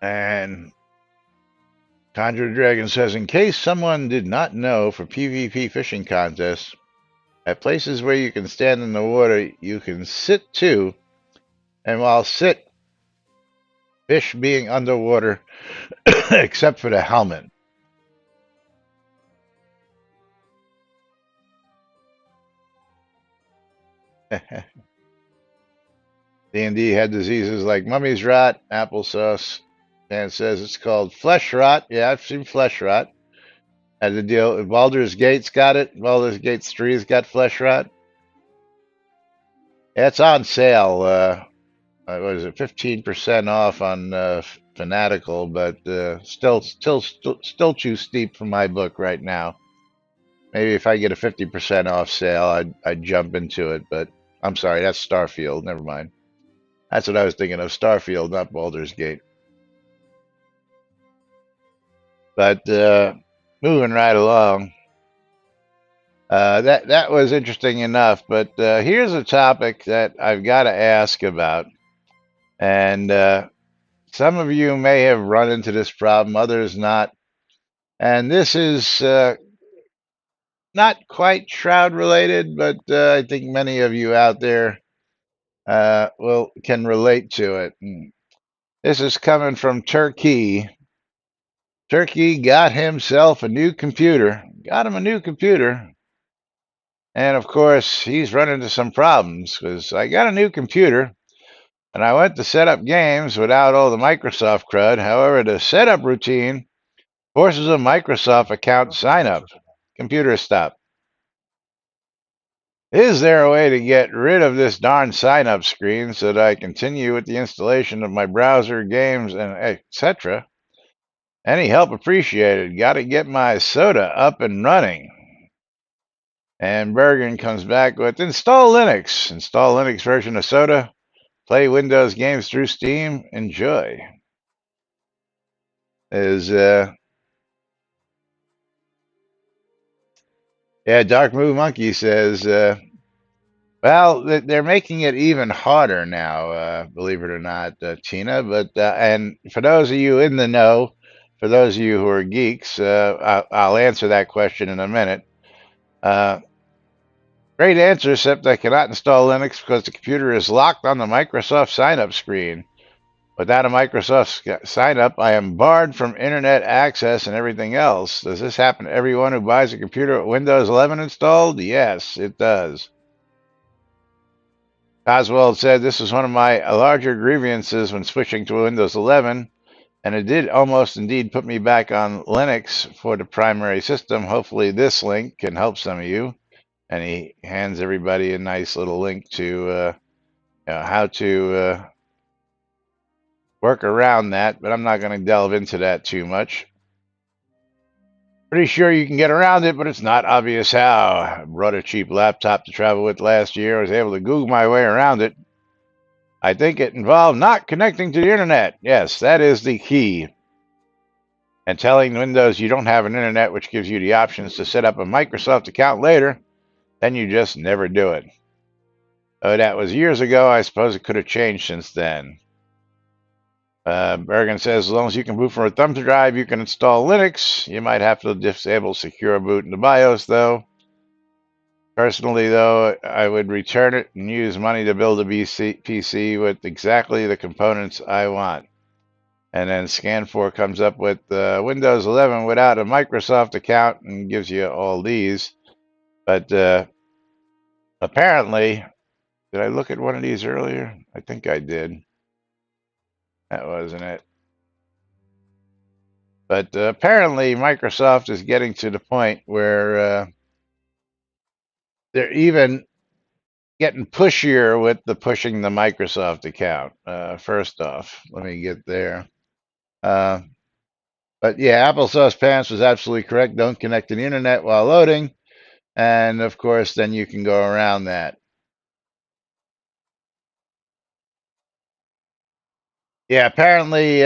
and Conjure Dragon says, in case someone did not know, for PvP fishing contests, at places where you can stand in the water, you can sit too. And while sit, fish being underwater, except for the helmet. D&D had diseases like mummy's rot, applesauce. And says it's called flesh rot. Yeah, I've seen flesh rot. Had the deal. Baldur's Gate's got it. Baldur's Gate's 3's got flesh rot. Yeah, it's on sale. What is it? 15% off on Fanatical, but still too steep for my book right now. Maybe if I get a 50% off sale, I'd jump into it. But I'm sorry, that's Starfield. Never mind. That's what I was thinking of. Starfield, not Baldur's Gate. But moving right along, that was interesting enough. But here's a topic that I've got to ask about, and some of you may have run into this problem, others not. And this is not quite Shroud related, but I think many of you out there will can relate to it. This is coming from Turkey. Turkey got himself a new computer. Got him a new computer. And of course, he's run into some problems because I got a new computer and I went to set up games without all the Microsoft crud. However, the setup routine forces a Microsoft account sign up. Computer stop. Is there a way to get rid of this darn sign up screen so that I continue with the installation of my browser, games, and etc.? Any help appreciated. Got to get my soda up and running. And Bergen comes back with install Linux. Install Linux version of soda. Play Windows games through Steam. Enjoy. Is Yeah, Dark Moo Monkey says, well, they're making it even harder now, believe it or not, Tina. But and for those of you in the know, for those of you who are geeks, I'll answer that question in a minute. Uh, Great answer, except I cannot install Linux because the computer is locked on the Microsoft sign-up screen. Without a Microsoft sign-up, I am barred from internet access and everything else. Does this happen to everyone who buys a computer with Windows 11 installed? Yes, it does. Oswald said this was one of my larger grievances when switching to Windows 11, and it did almost indeed put me back on Linux for the primary system. Hopefully this link can help some of you. And he hands everybody a nice little link to how to work around that, but I'm not going to delve into that too much. Pretty sure you can get around it, but it's not obvious how. I brought a cheap laptop to travel with last year. I was able to Google my way around it. I think it involved not connecting to the internet. Yes, that is the key. And telling Windows you don't have an internet, which gives you the options to set up a Microsoft account later, then you just never do it. Oh, that was years ago. I suppose it could have changed since then. Bergen says, as long as you can boot from a thumb drive, you can install Linux. You might have to disable secure boot in the BIOS, though. Personally, though, I would return it and use money to build a PC with exactly the components I want. And then Scan4 comes up with Windows 11 without a Microsoft account and gives you all these. But apparently, did I look at one of these earlier? I think I did. That wasn't it. But apparently, Microsoft is getting to the point where they're even getting pushier with the pushing the Microsoft account. First off, let me get there. Uh, but yeah, Applesauce Pants was absolutely correct. Don't connect to the internet while loading. And of course, then you can go around that. Yeah, apparently,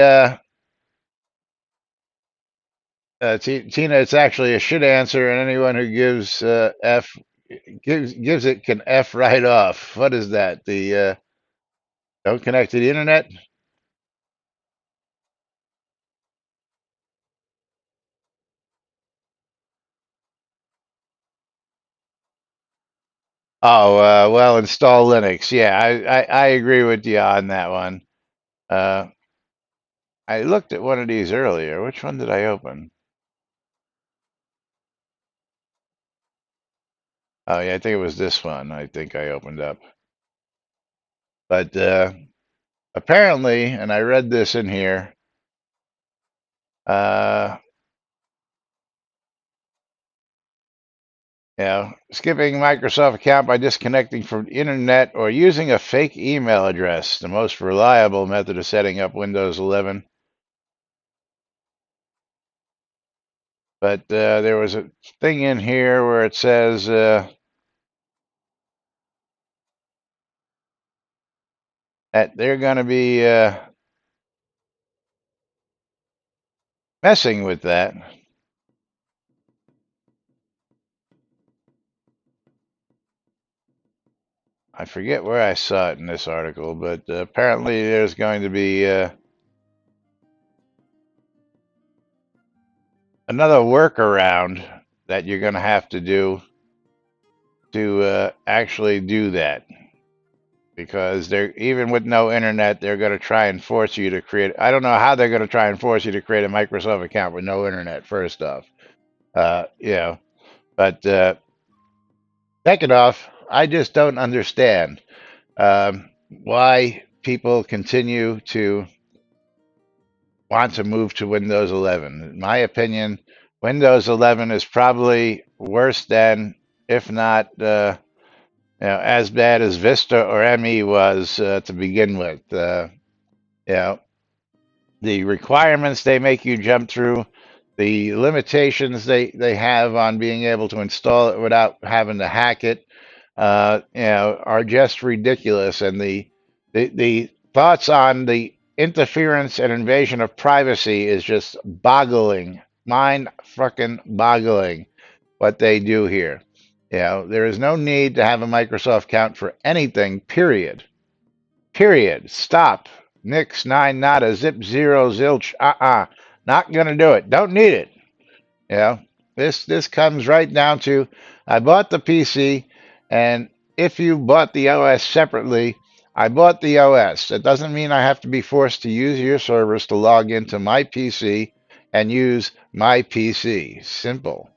Tina, it's actually a shit answer, and anyone who gives F gives it can F right off. What is that? The don't connect to the internet? Oh, well, install Linux. Yeah, I agree with you on that one. Uh, I looked at one of these earlier. Which one did I open? Oh, yeah, I think it was this one. I think I opened up. But apparently, and I read this in here, uh, skipping Microsoft account by disconnecting from the internet or using a fake email address, the most reliable method of setting up Windows 11. But there was a thing in here where it says that they're going to be messing with that. I forget where I saw it in this article, but apparently there's going to be another workaround that you're going to have to do to actually do that. Because they're even with no internet, they're going to try and force you to create. I don't know how they're going to try and force you to create a Microsoft account with no internet. First off, you know, but second off, I just don't understand why people continue to want to move to Windows 11. In my opinion, Windows 11 is probably worse than, if not, as bad as Vista or ME was to begin with. You know, the requirements they make you jump through, the limitations they have on being able to install it without having to hack it, are just ridiculous. And the thoughts on the interference and invasion of privacy is just boggling, mind fucking boggling what they do here. There is no need to have a Microsoft account for anything, period. Period. Stop. Nix, nine, nada, zip, zero, zilch. Not gonna do it. Don't need it. You know, this comes right down to I bought the PC, and if you bought the OS separately, I bought the OS. That doesn't mean I have to be forced to use your service to log into my PC and use my PC. Simple.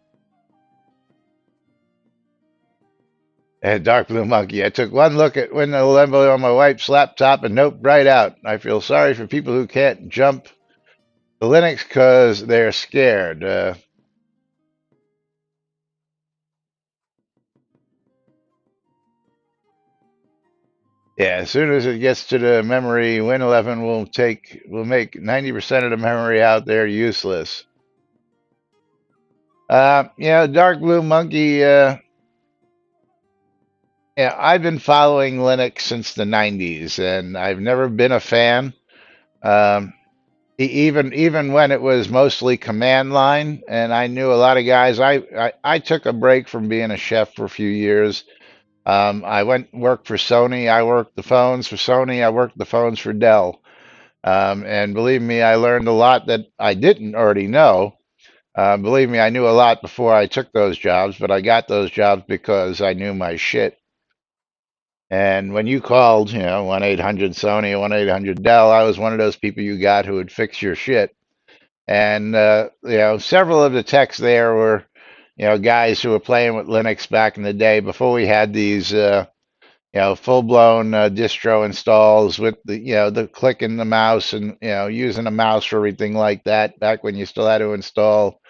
And Dark Blue Monkey. I took one look at Windows 11 on my wife's laptop and nope, right out. I feel sorry for people who can't jump to Linux because they're scared. Yeah, as soon as it gets to the memory, Win 11 will make 90% of the memory out there useless. Dark Blue Monkey. Yeah, I've been following Linux since the 90s, and I've never been a fan. Um, even when it was mostly command line, and I knew a lot of guys. I took a break from being a chef for a few years. I went worked for Sony. I worked the phones for Sony. I worked the phones for Dell. And believe me, I learned a lot that I didn't already know. Believe me, I knew a lot before I took those jobs, but I got those jobs because I knew my shit. And when you called, 1-800 Sony, 1-800 Dell, I was one of those people you got who would fix your shit. And, several of the techs there were, guys who were playing with Linux back in the day before we had these, full-blown distro installs with the clicking the mouse and, using a mouse for everything like that back when you still had to install,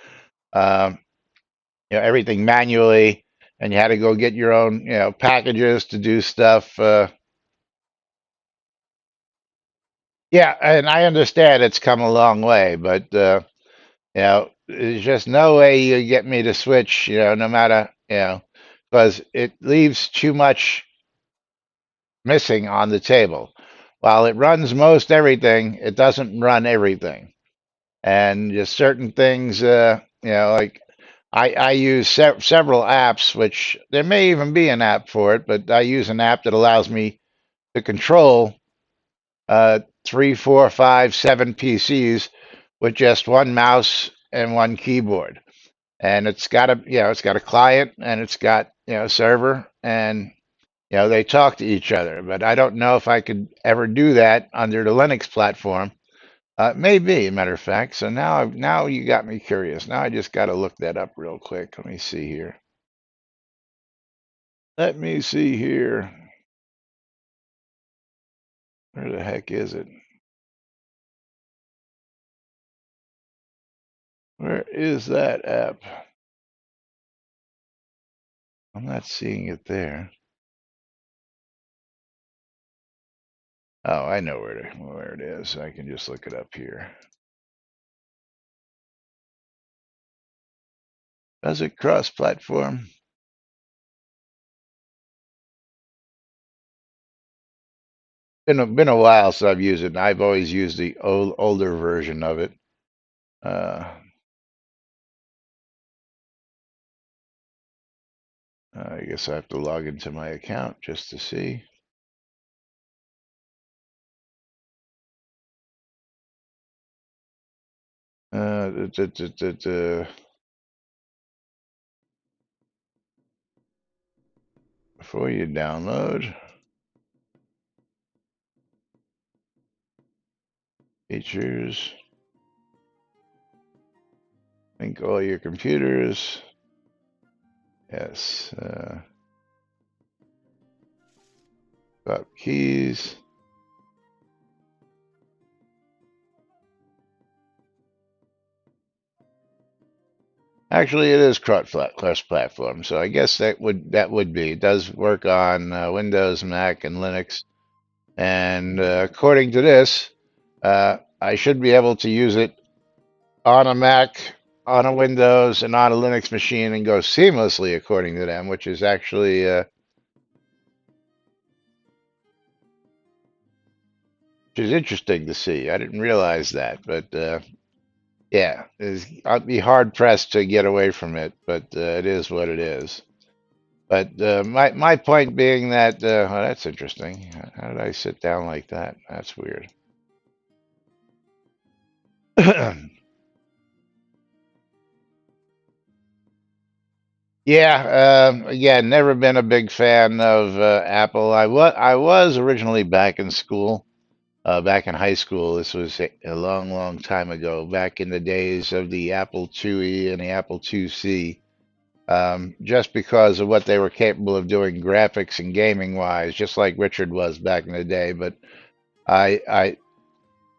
um, everything manually and you had to go get your own, packages to do stuff. Yeah, and I understand it's come a long way, but there's just no way you get me to switch, no matter, because it leaves too much missing on the table. While it runs most everything, it doesn't run everything. And just certain things, like I use several apps, which there may even be an app for it, but I use an app that allows me to control three, four, five, seven PCs with just one mouse and one keyboard. And it's got a client and it's got, a server and, they talk to each other. But I don't know if I could ever do that under the Linux platform. Maybe, a matter of fact. So now you got me curious. Now I just got to look that up real quick. Let me see here. Let me see here. Where the heck is it? Where is that app? I'm not seeing it there. Oh, I know where it is. I can just look it up here. Does it cross-platform? Been a while since I've used it. And I've always used the older version of it. Uh, I guess I have to log into my account just to see. Uh, duh, duh, duh, duh, duh. Before you download features, link all your computers. Yes. Got keys. Actually, it is cross platform, so I guess that would be. It does work on Windows, Mac, and Linux. And according to this, I should be able to use it on a Mac, on a Windows, and on a Linux machine and go seamlessly, according to them, which is actually which is interesting to see. I didn't realize that, but yeah, I'd be hard pressed to get away from it, but it is what it is. But my point being that oh, that's interesting. How did I sit down like that? That's weird. Yeah, again, never been a big fan of Apple. I was originally back in school, back in high school. This was a long, long time ago, back in the days of the Apple IIe and the Apple IIc. Just because of what they were capable of doing graphics and gaming wise, just like Richard was back in the day. But I I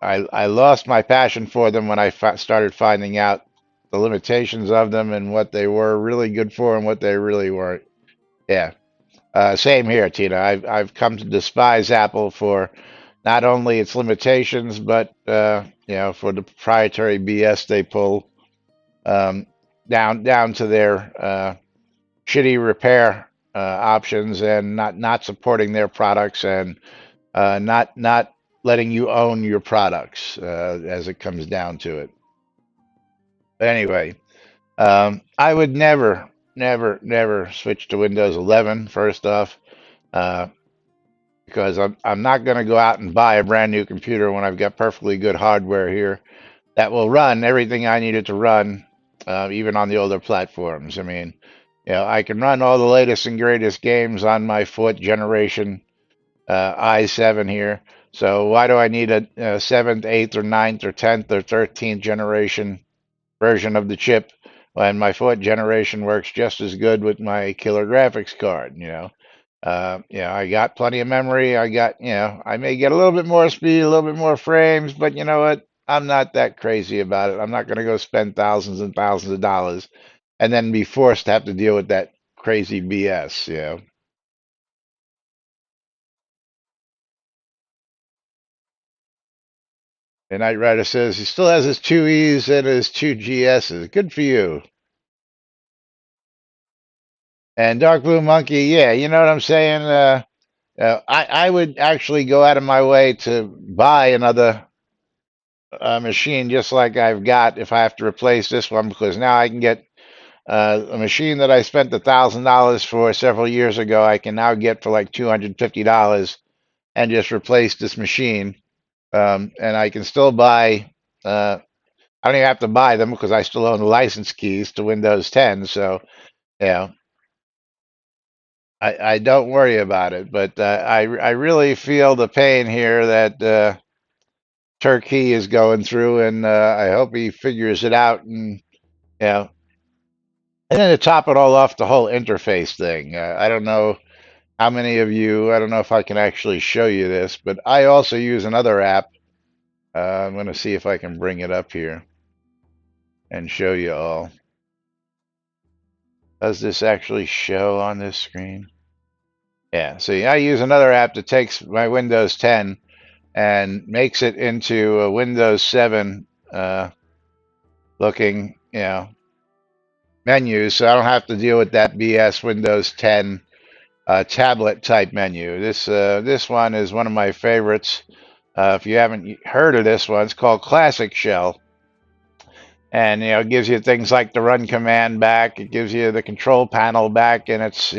I lost my passion for them when I started finding out the limitations of them and what they were really good for and what they really weren't. Yeah. Same here, Tina. I've come to despise Apple for not only its limitations, but for the proprietary BS they pull, um, down to their shitty repair options and not supporting their products and not letting you own your products as it comes down to it. But anyway, I would never, never, never switch to Windows 11. First off, uh, because I'm not going to go out and buy a brand new computer when I've got perfectly good hardware here that will run everything I need it to run, even on the older platforms. I mean, I can run all the latest and greatest games on my fourth generation i7 here. So why do I need a seventh, eighth, or ninth, or 10th, or 13th generation version of the chip when my fourth generation works just as good with my killer graphics card? I got plenty of memory. I may get a little bit more speed, a little bit more frames, but you know what? I'm not that crazy about it. I'm not going to go spend thousands and thousands of dollars and then be forced to have to deal with that crazy BS. And Knight Rider says he still has his two E's and his two GS's. Good for you. And Dark Blue Monkey, yeah, you know what I'm saying? I would actually go out of my way to buy another machine just like I've got if I have to replace this one because now I can get a machine that I spent $1,000 for several years ago. I can now get for like $250 and just replace this machine. And I can still buy. I don't even have to buy them because I still own the license keys to Windows 10. So yeah, I don't worry about it. But I really feel the pain here that Turkey is going through, and I hope he figures it out. And yeah, and then to top it all off, the whole interface thing. I don't know how many of you. I don't know if I can actually show you this, but I also use another app. I'm going to see if I can bring it up here and show you all. Does this actually show on this screen? Yeah, see, I use another app that takes my Windows 10 and makes it into a Windows 7 looking, menu, so I don't have to deal with that BS Windows 10 tablet type menu. This one is one of my favorites. If you haven't heard of this one, it's called Classic Shell, and it gives you things like the run command back. It gives you the control panel back in its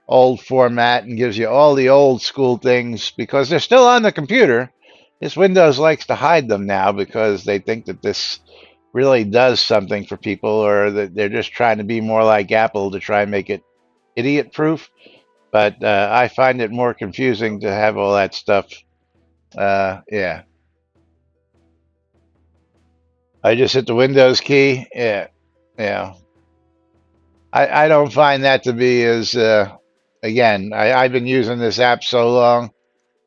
old format, and gives you all the old school things because they're still on the computer. This Windows likes to hide them now because they think that this really does something for people, or that they're just trying to be more like Apple to try and make it idiot proof. But I find it more confusing to have all that stuff. Yeah, I just hit the Windows key. Yeah, yeah. I don't find that to be as again. I've been using this app so long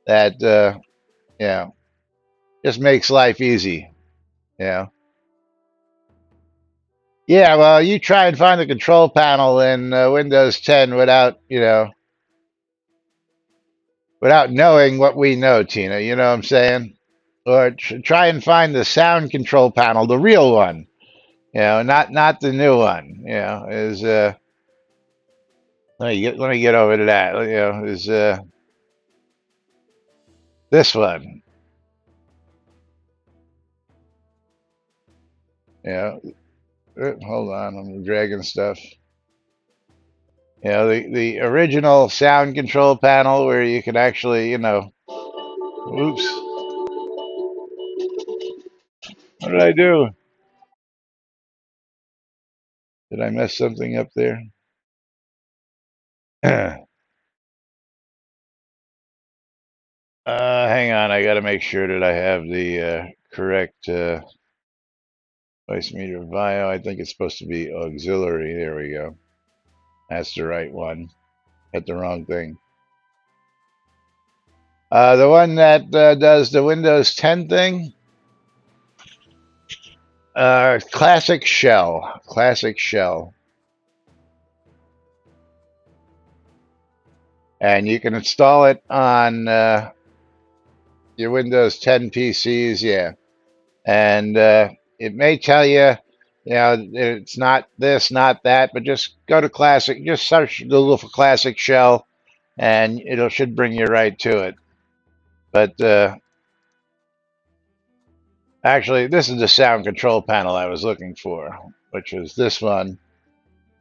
that yeah, just makes life easy. Yeah, yeah. Well, you try and find the control panel in Windows 10 without without knowing what we know, Tina. You know what I'm saying? Or try and find the sound control panel, the real one. Not the new one. Is let me get over to that. Is this one? Yeah. Hold on, I'm dragging stuff. The original sound control panel where you can actually, oops, what did I do? Did I mess something up there? Hang on, I got to make sure that I have the correct voice meter bio. I think it's supposed to be auxiliary. There we go. That's the right one. Hit the wrong thing. The one that does the Windows 10 thing, Classic Shell. Classic Shell. And you can install it on your Windows 10 PCs, yeah. And it may tell you, it's not this, not that, but just go to Classic, just search Google for Classic Shell, and it should bring you right to it. But actually, this is the sound control panel I was looking for, which is this one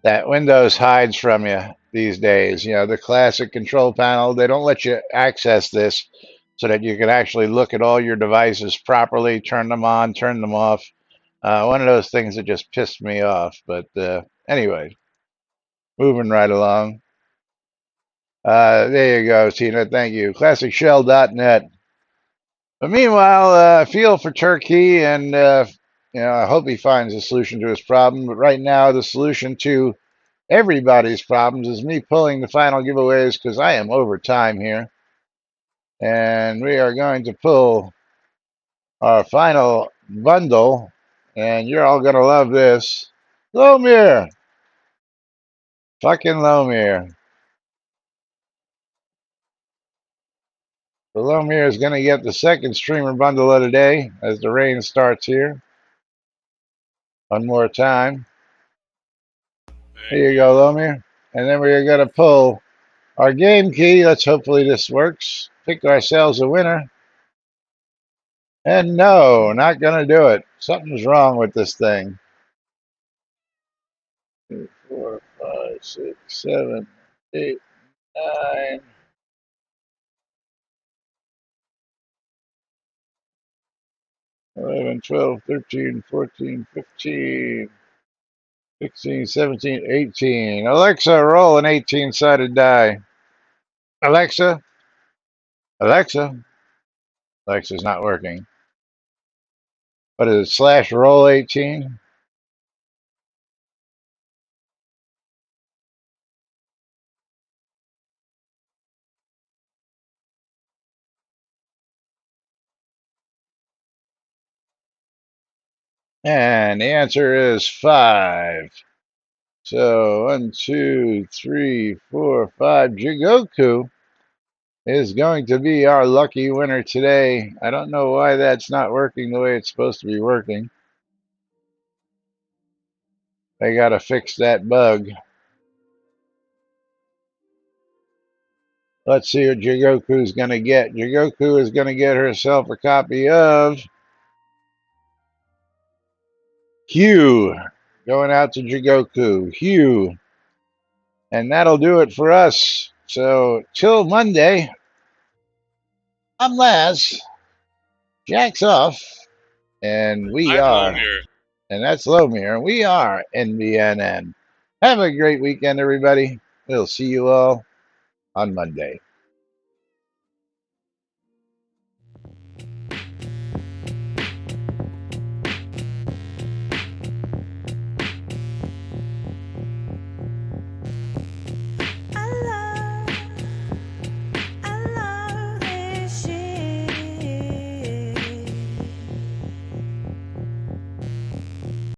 that Windows hides from you these days. The classic control panel, they don't let you access this so that you can actually look at all your devices properly, turn them on, turn them off. One of those things that just pissed me off. But anyway, moving right along. There you go, Tina. Thank you. ClassicShell.net. But meanwhile, I feel for Turkey, and I hope he finds a solution to his problem. But right now, the solution to everybody's problems is me pulling the final giveaways because I am over time here. And we are going to pull our final bundle, and you're all going to love this. Lomir! Fucking Lomir. So Lomir is going to get the second streamer bundle of the day as the rain starts here. One more time. Thank Here you you. go, Lomir. And then we're going to pull our game key. Let's hopefully this works. Pick ourselves a winner. And no, not going to do it. Something's wrong with this thing. 2, 4, 5, 6, 7, 8, 9. 11, 12, 13, 14, 15, 16, 17, 18. Alexa, roll an 18-sided die. Alexa, Alexa. Alexa's not working. What is it, slash roll 18? And the answer is 5. So 1, 2, 3, 4, 5. Jigoku is going to be our lucky winner today. I don't know why that's not working the way it's supposed to be working. They got to fix that bug. Let's see what Jigoku's going to get. Jigoku is going to get herself a copy of Hugh. Going out to Jigoku. Hugh. And that'll do it for us. So, till Monday, I'm Laz. Jack's off. And we I'm are. Lomir. And that's Lomir. We are NBNN. Have a great weekend, everybody. We'll see you all on Monday.